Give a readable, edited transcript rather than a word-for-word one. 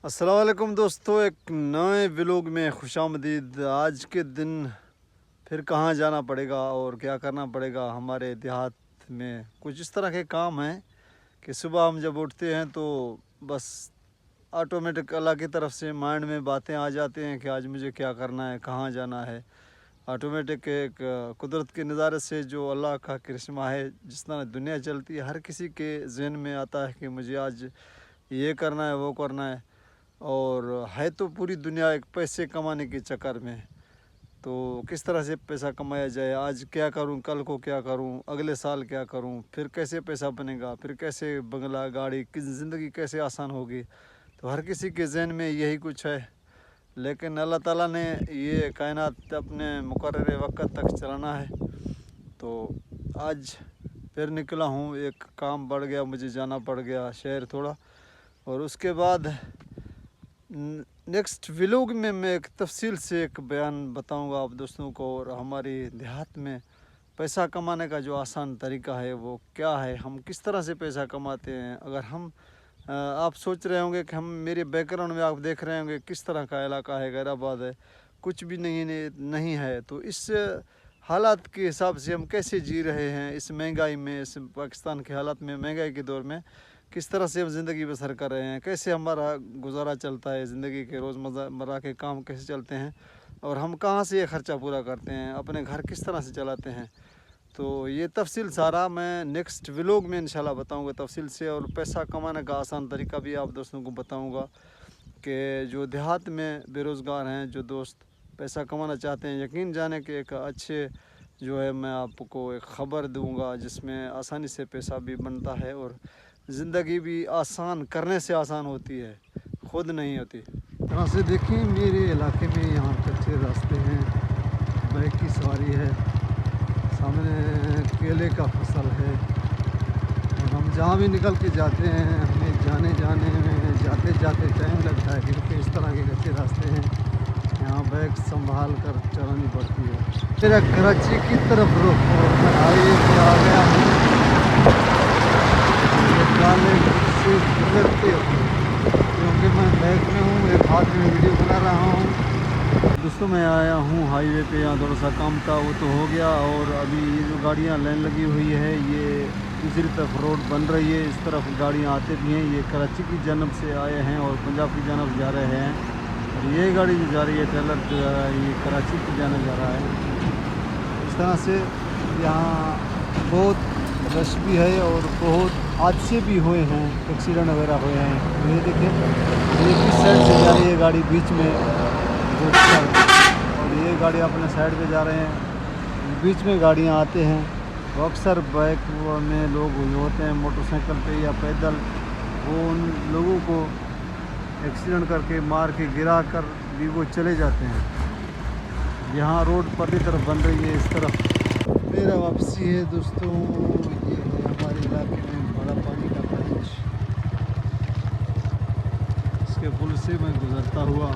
अस्सलाम वालेकुम दोस्तों, एक नए व्लॉग में खुशामदीद। आज के दिन फिर कहाँ जाना पड़ेगा और क्या करना पड़ेगा। हमारे देहात में कुछ इस तरह के काम हैं कि सुबह हम जब उठते हैं तो बस ऑटोमेटिक अल्लाह की तरफ से माइंड में बातें आ जाती हैं कि आज मुझे क्या करना है, कहाँ जाना है। ऑटोमेटिक एक कुदरत के नज़ारे से जो अल्लाह का करिश्मा है, जिस तरह दुनिया चलती है, हर किसी के ज़हन में आता है कि मुझे आज ये करना है, वो करना है। और है तो पूरी दुनिया एक पैसे कमाने के चक्कर में। तो किस तरह से पैसा कमाया जाए, आज क्या करूं, कल को क्या करूं, अगले साल क्या करूं, फिर कैसे पैसा बनेगा, फिर कैसे बंगला गाड़ी की ज़िंदगी कैसे आसान होगी। तो हर किसी के जहन में यही कुछ है। लेकिन अल्लाह ताला ने ये कायनात अपने मुकर्रर वक्त तक चलाना है। तो आज फिर निकला हूँ, एक काम बढ़ गया, मुझे जाना पड़ गया शहर थोड़ा। और उसके बाद नेक्स्ट व्लॉग में मैं एक तफसील से एक बयान बताऊंगा आप दोस्तों को। और हमारी देहात में पैसा कमाने का जो आसान तरीका है वो क्या है, हम किस तरह से पैसा कमाते हैं। अगर हम आप सोच रहे होंगे कि हम मेरे बैकग्राउंड में आप देख रहे होंगे किस तरह का इलाका है, गैराबाद है, कुछ भी नहीं है। तो इस हालात के हिसाब से हम कैसे जी रहे हैं इस महंगाई में, इस पाकिस्तान के हालात में, महंगाई के दौर में किस तरह से हम ज़िंदगी बसर कर रहे हैं, कैसे हमारा गुजारा चलता है, ज़िंदगी के रोज़मर्रा के काम कैसे चलते हैं, और हम कहाँ से ये ख़र्चा पूरा करते हैं, अपने घर किस तरह से चलाते हैं। तो ये तफसील सारा मैं नेक्स्ट व्लॉग में इंशाल्लाह बताऊंगा तफसील से। और पैसा कमाने का आसान तरीका भी आप दोस्तों को बताऊंगा कि जो देहात में बेरोज़गार हैं, जो दोस्त पैसा कमाना चाहते हैं, यकीन जाने कि एक अच्छे जो है मैं आपको एक ख़बर दूँगा जिसमें आसानी से पैसा भी बनता है और ज़िंदगी भी आसान करने से आसान होती है, खुद नहीं होती। यहाँ से देखिए मेरे इलाके में यहाँ कच्चे रास्ते हैं, बाइक की सवारी है, सामने केले का फसल है। और हम जहाँ भी निकल के जाते हैं हमें जाने में जाते टाइम लगता है क्योंकि इस तरह के कच्चे रास्ते हैं। यहाँ बाइक संभाल कर चलानी पड़ती है। मेरा कराची की तरफ रुख और मैं हाईवे पे आ गया हूँ से गुजरते क्योंकि मैं बैग में हूँ, एक हाथ में वीडियो बना रहा हूँ। दोस्तों मैं आया हूँ हाईवे पे, यहाँ थोड़ा सा काम था वो तो हो गया। और अभी ये जो गाड़ियाँ लाइन लगी हुई है, ये दूसरी तरफ रोड बन रही है, इस तरफ गाड़ियाँ आते भी हैं। ये कराची की जानब से आए हैं और पंजाब की जानब जा रहे हैं। और ये गाड़ी जो जा रही है, ट्रेलर जो जा रहा है, ये कराची की जानब जा रहा है। इस तरह से यहाँ बहुत रश भी है और बहुत हादसे भी हुए हैं, एक्सीडेंट वगैरह हुए हैं। ये देखिए, ये किस साइड से जा रही है गाड़ी, बीच में और ये गाड़ी अपने साइड पे जा रहे हैं, बीच में गाड़ियाँ आते हैं। तो अक्सर बाइक में लोग होते हैं मोटरसाइकिल पे या पैदल, वो उन लोगों को एक्सीडेंट करके मार के गिरा कर भी वो चले जाते हैं। यहाँ रोड पतली तरफ बन रही है, इस तरफ मेरा वापसी है दोस्तों। ये है हमारे इलाके में बड़ा पानी का ब्रांच, इसके पुल से मैं गुजरता हुआ